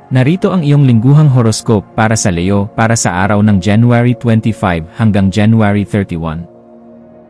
Narito ang iyong lingguhang horoscope para sa Leo para sa araw ng January 25 hanggang January 31.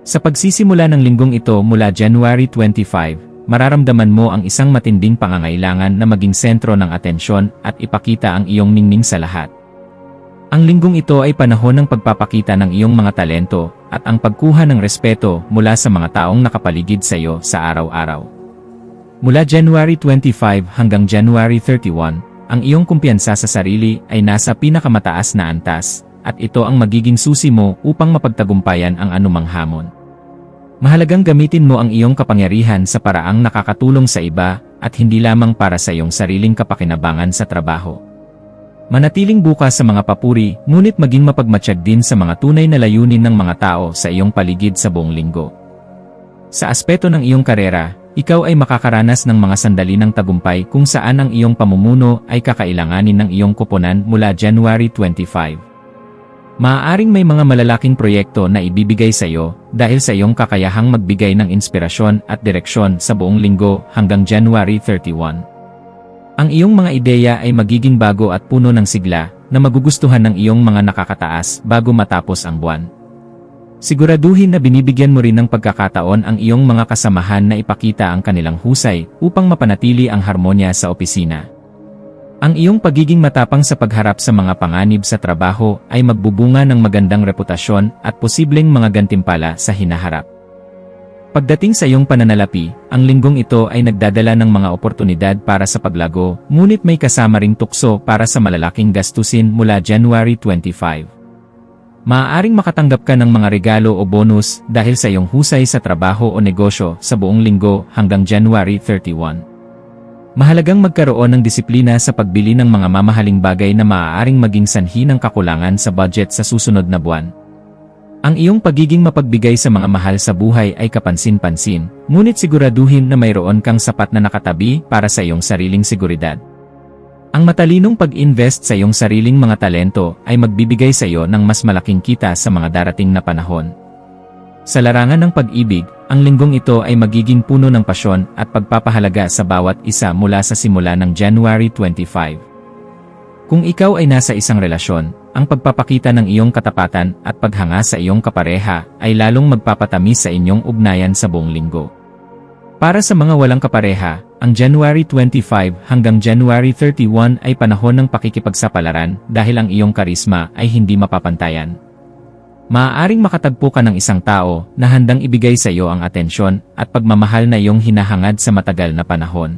Sa pagsisimula ng linggong ito mula January 25, mararamdaman mo ang isang matinding pangangailangan na maging sentro ng atensyon at ipakita ang iyong ningning sa lahat. Ang linggong ito ay panahon ng pagpapakita ng iyong mga talento at ang pagkuha ng respeto mula sa mga taong nakapaligid sa iyo sa araw-araw. Mula January 25 hanggang January 31, ang iyong kumpiyansa sa sarili ay nasa pinakamataas na antas, at ito ang magiging susi mo upang mapagtagumpayan ang anumang hamon. Mahalagang gamitin mo ang iyong kapangyarihan sa paraang nakakatulong sa iba at hindi lamang para sa iyong sariling kapakinabangan sa trabaho. Manatiling bukas sa mga papuri, ngunit maging mapagmatsyag din sa mga tunay na layunin ng mga tao sa iyong paligid sa buong linggo. Sa aspeto ng iyong karera, ikaw ay makakaranas ng mga sandali ng tagumpay kung saan ang iyong pamumuno ay kakailanganin ng iyong koponan mula January 25. Maaaring may mga malalaking proyekto na ibibigay sa iyo dahil sa iyong kakayahang magbigay ng inspirasyon at direksyon sa buong linggo hanggang January 31. Ang iyong mga ideya ay magiging bago at puno ng sigla na magugustuhan ng iyong mga nakakataas bago matapos ang buwan. Siguraduhin na binibigyan mo rin ng pagkakataon ang iyong mga kasamahan na ipakita ang kanilang husay upang mapanatili ang harmonya sa opisina. Ang iyong pagiging matapang sa pagharap sa mga panganib sa trabaho ay magbubunga ng magandang reputasyon at posibleng mga gantimpala sa hinaharap. Pagdating sa iyong pananalapi, ang linggong ito ay nagdadala ng mga oportunidad para sa paglago, ngunit may kasama ring tukso para sa malalaking gastusin mula January 25. Maaaring makatanggap ka ng mga regalo o bonus dahil sa iyong husay sa trabaho o negosyo sa buong linggo hanggang January 31. Mahalagang magkaroon ng disiplina sa pagbili ng mga mamahaling bagay na maaaring maging sanhi ng kakulangan sa budget sa susunod na buwan. Ang iyong pagiging mapagbigay sa mga mahal sa buhay ay kapansin-pansin, ngunit siguraduhin na mayroon kang sapat na nakatabi para sa iyong sariling seguridad. Ang matalinong pag-invest sa iyong sariling mga talento ay magbibigay sa iyo ng mas malaking kita sa mga darating na panahon. Sa larangan ng pag-ibig, ang linggong ito ay magiging puno ng pasyon at pagpapahalaga sa bawat isa mula sa simula ng January 25. Kung ikaw ay nasa isang relasyon, ang pagpapakita ng iyong katapatan at paghanga sa iyong kapareha ay lalong magpapatamis sa inyong ugnayan sa buong linggo. Para sa mga walang kapareha, ang January 25 hanggang January 31 ay panahon ng pakikipagsapalaran dahil ang iyong karisma ay hindi mapapantayan. Maaaring makatagpo ka ng isang tao na handang ibigay sa iyo ang atensyon at pagmamahal na iyong hinahangad sa matagal na panahon.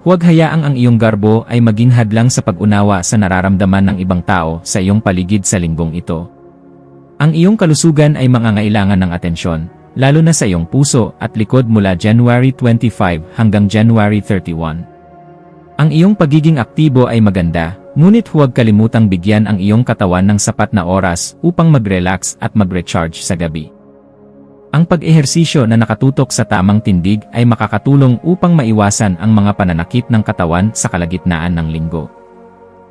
Huwag hayaang ang iyong garbo ay maging hadlang sa pag-unawa sa nararamdaman ng ibang tao sa iyong paligid sa linggong ito. Ang iyong kalusugan ay mangangailangan ng atensyon, lalo na sa iyong puso at likod mula January 25 hanggang January 31. Ang iyong pagiging aktibo ay maganda, ngunit huwag kalimutang bigyan ang iyong katawan ng sapat na oras upang mag-relax at mag-recharge sa gabi. Ang pag-ehersisyo na nakatutok sa tamang tindig ay makakatulong upang maiwasan ang mga pananakit ng katawan sa kalagitnaan ng linggo.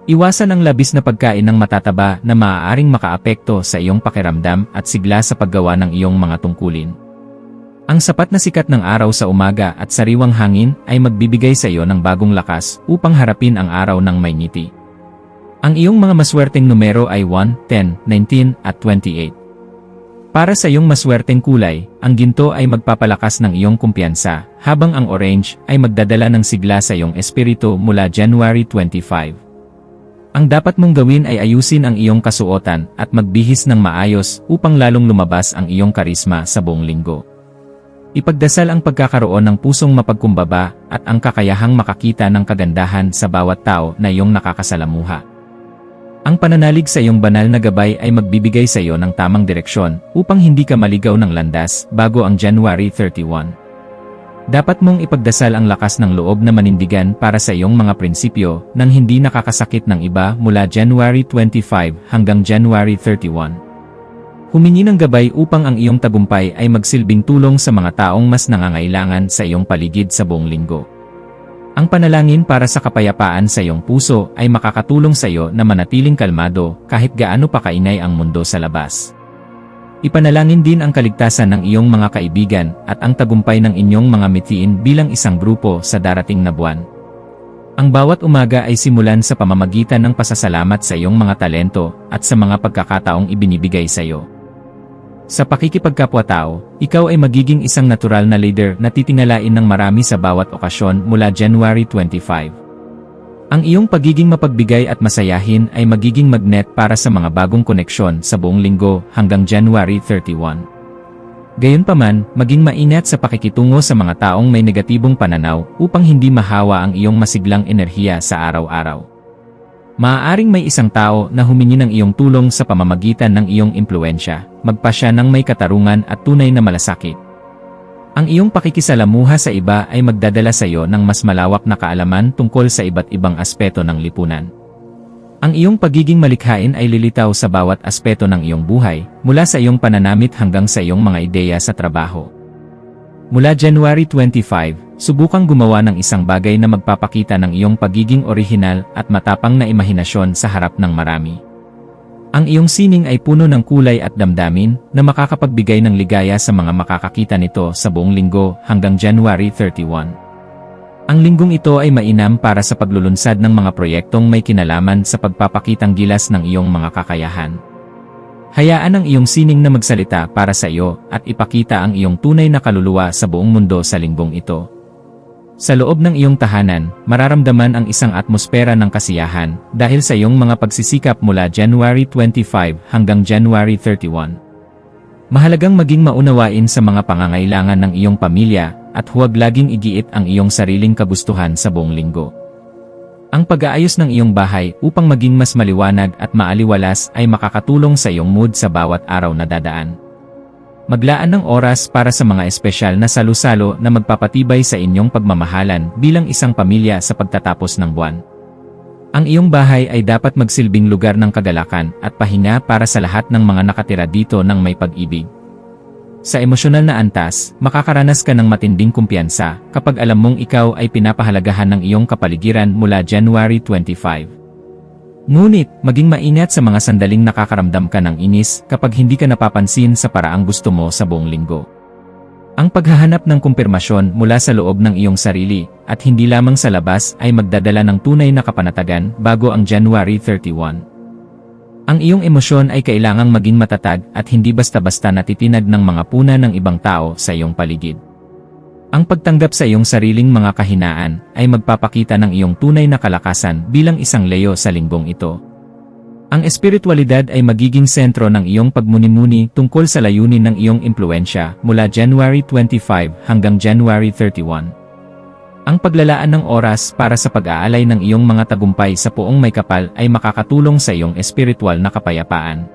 Iwasan ang labis na pagkain ng matataba na maaaring makaapekto sa iyong pakiramdam at sigla sa paggawa ng iyong mga tungkulin. Ang sapat na sikat ng araw sa umaga at sariwang hangin ay magbibigay sa iyo ng bagong lakas upang harapin ang araw ng may ngiti. Ang iyong mga maswerteng numero ay 1, 10, 19 at 28. Para sa iyong maswerteng kulay, ang ginto ay magpapalakas ng iyong kumpiyansa, habang ang orange ay magdadala ng sigla sa iyong espiritu mula January 25. Ang dapat mong gawin ay ayusin ang iyong kasuotan at magbihis ng maayos upang lalong lumabas ang iyong karisma sa buong linggo. Ipagdasal ang pagkakaroon ng pusong mapagkumbaba at ang kakayahang makakita ng kagandahan sa bawat tao na iyong nakakasalamuha. Ang pananalig sa iyong banal na gabay ay magbibigay sa iyo ng tamang direksyon upang hindi ka maligaw ng landas bago ang January 31. Dapat mong ipagdasal ang lakas ng loob na manindigan para sa iyong mga prinsipyo nang hindi nakakasakit ng iba mula January 25 hanggang January 31. Humingi ng gabay upang ang iyong tagumpay ay magsilbing tulong sa mga taong mas nangangailangan sa iyong paligid sa buong linggo. Ang panalangin para sa kapayapaan sa iyong puso ay makakatulong sa iyo na manatiling kalmado kahit gaano pa kainay ang mundo sa labas. Ipanalangin din ang kaligtasan ng iyong mga kaibigan at ang tagumpay ng inyong mga mithiin bilang isang grupo sa darating na buwan. Ang bawat umaga ay simulan sa pamamagitan ng pasasalamat sa iyong mga talento at sa mga pagkakataong ibinibigay sa iyo. Sa pakikipagkapwa-tao, ikaw ay magiging isang natural na leader na titingalain ng marami sa bawat okasyon mula January 25. Ang iyong pagiging mapagbigay at masayahin ay magiging magnet para sa mga bagong koneksyon sa buong linggo hanggang January 31. Gayunpaman, maging maingat sa pakikitungo sa mga taong may negatibong pananaw upang hindi mahawa ang iyong masiglang enerhiya sa araw-araw. Maaaring may isang tao na humingi ng iyong tulong sa pamamagitan ng iyong impluwensya, magpasya ng may katarungan at tunay na malasakit. Ang iyong pakikisalamuha sa iba ay magdadala sa iyo ng mas malawak na kaalaman tungkol sa iba't ibang aspeto ng lipunan. Ang iyong pagiging malikhain ay lilitaw sa bawat aspeto ng iyong buhay, mula sa iyong pananamit hanggang sa iyong mga ideya sa trabaho. Mula January 25, subukang gumawa ng isang bagay na magpapakita ng iyong pagiging orihinal at matapang na imahinasyon sa harap ng marami. Ang iyong sining ay puno ng kulay at damdamin na makakapagbigay ng ligaya sa mga makakakita nito sa buong linggo hanggang January 31. Ang linggong ito ay mainam para sa paglulunsad ng mga proyektong may kinalaman sa pagpapakitang gilas ng iyong mga kakayahan. Hayaan ang iyong sining na magsalita para sa iyo at ipakita ang iyong tunay na kaluluwa sa buong mundo sa linggong ito. Sa loob ng iyong tahanan, mararamdaman ang isang atmosfera ng kasiyahan dahil sa iyong mga pagsisikap mula January 25 hanggang January 31. Mahalagang maging maunawain sa mga pangangailangan ng iyong pamilya at huwag laging igiit ang iyong sariling kagustuhan sa buong linggo. Ang pag-aayos ng iyong bahay upang maging mas maliwanag at maaliwalas ay makakatulong sa iyong mood sa bawat araw na dadaan. Maglaan ng oras para sa mga espesyal na salu-salo na magpapatibay sa inyong pagmamahalan bilang isang pamilya sa pagtatapos ng buwan. Ang iyong bahay ay dapat magsilbing lugar ng kagalakan at pahinga para sa lahat ng mga nakatira dito ng may pag-ibig. Sa emosyonal na antas, makakaranas ka ng matinding kumpiyansa kapag alam mong ikaw ay pinapahalagahan ng iyong kapaligiran mula January 25. Ngunit, maging maingat sa mga sandaling nakakaramdam ka ng inis kapag hindi ka napapansin sa paraang gusto mo sa buong linggo. Ang paghahanap ng kumpirmasyon mula sa loob ng iyong sarili at hindi lamang sa labas ay magdadala ng tunay na kapanatagan bago ang January 31. Ang iyong emosyon ay kailangang maging matatag at hindi basta-basta natitinag ng mga puna ng ibang tao sa iyong paligid. Ang pagtanggap sa iyong sariling mga kahinaan ay magpapakita ng iyong tunay na kalakasan bilang isang leyo sa linggong ito. Ang espiritualidad ay magiging sentro ng iyong pagmuni-muni tungkol sa layunin ng iyong impluwensya mula January 25 hanggang January 31. Ang paglalaan ng oras para sa pag-aalay ng iyong mga tagumpay sa Poong Maykapal ay makakatulong sa iyong espiritual na kapayapaan.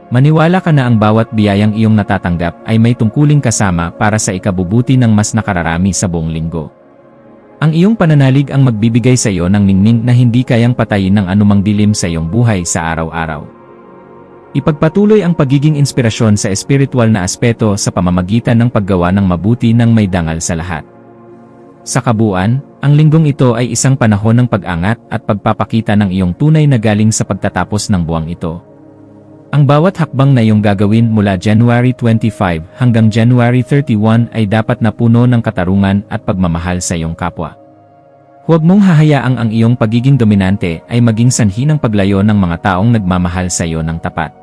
Maniwala ka na ang bawat biyayang iyong natatanggap ay may tungkuling kasama para sa ikabubuti ng mas nakararami sa buong linggo. Ang iyong pananalig ang magbibigay sa iyo ng ningning na hindi kayang patayin ng anumang dilim sa iyong buhay sa araw-araw. Ipagpatuloy ang pagiging inspirasyon sa espiritual na aspeto sa pamamagitan ng paggawa ng mabuti ng may dangal sa lahat. Sa kabuuan, ang linggong ito ay isang panahon ng pag-angat at pagpapakita ng iyong tunay na galing sa pagtatapos ng buwang ito. Ang bawat hakbang na iyong gagawin mula January 25 hanggang January 31 ay dapat na puno ng katarungan at pagmamahal sa iyong kapwa. Huwag mong hahayaang ang iyong pagiging dominante ay maging sanhi ng paglayo ng mga taong nagmamahal sa iyo ng tapat.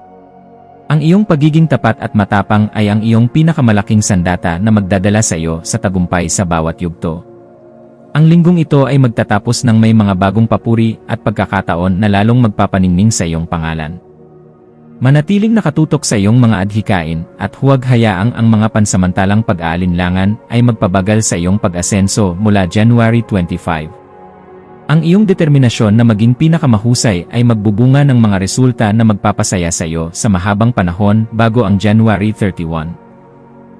Ang iyong pagiging tapat at matapang ay ang iyong pinakamalaking sandata na magdadala sa iyo sa tagumpay sa bawat yugto. Ang linggong ito ay magtatapos ng may mga bagong papuri at pagkakataon na lalong magpapaningning sa iyong pangalan. Manatiling nakatutok sa iyong mga adhikain at huwag hayaang ang mga pansamantalang pag-aalinlangan ay magpabagal sa iyong pag-asenso mula January 25. Ang iyong determinasyon na maging pinakamahusay ay magbubunga ng mga resulta na magpapasaya sa iyo sa mahabang panahon bago ang January 31.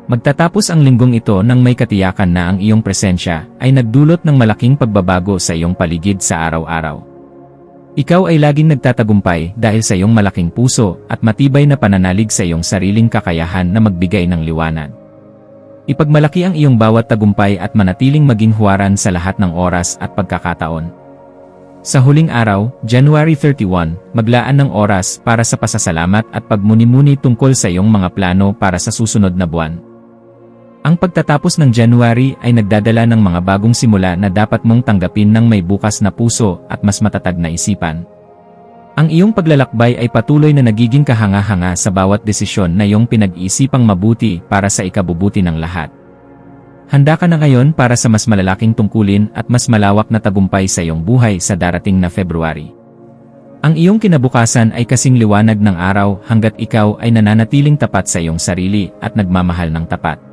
Magtatapos ang linggong ito nang may katiyakan na ang iyong presensya ay nagdulot ng malaking pagbabago sa iyong paligid sa araw-araw. Ikaw ay laging nagtatagumpay dahil sa iyong malaking puso at matibay na pananalig sa iyong sariling kakayahan na magbigay ng liwanag. Ipagmalaki ang iyong bawat tagumpay at manatiling maging huwaran sa lahat ng oras at pagkakataon. Sa huling araw, January 31, maglaan ng oras para sa pasasalamat at pagmuni-muni tungkol sa iyong mga plano para sa susunod na buwan. Ang pagtatapos ng January ay nagdadala ng mga bagong simula na dapat mong tanggapin ng may bukas na puso at mas matatag na isipan. Ang iyong paglalakbay ay patuloy na nagiging kahanga-hanga sa bawat desisyon na iyong pinag-iisipang mabuti para sa ikabubuti ng lahat. Handa ka na ngayon para sa mas malalaking tungkulin at mas malawak na tagumpay sa iyong buhay sa darating na February. Ang iyong kinabukasan ay kasing liwanag ng araw hanggat ikaw ay nananatiling tapat sa iyong sarili at nagmamahal ng tapat.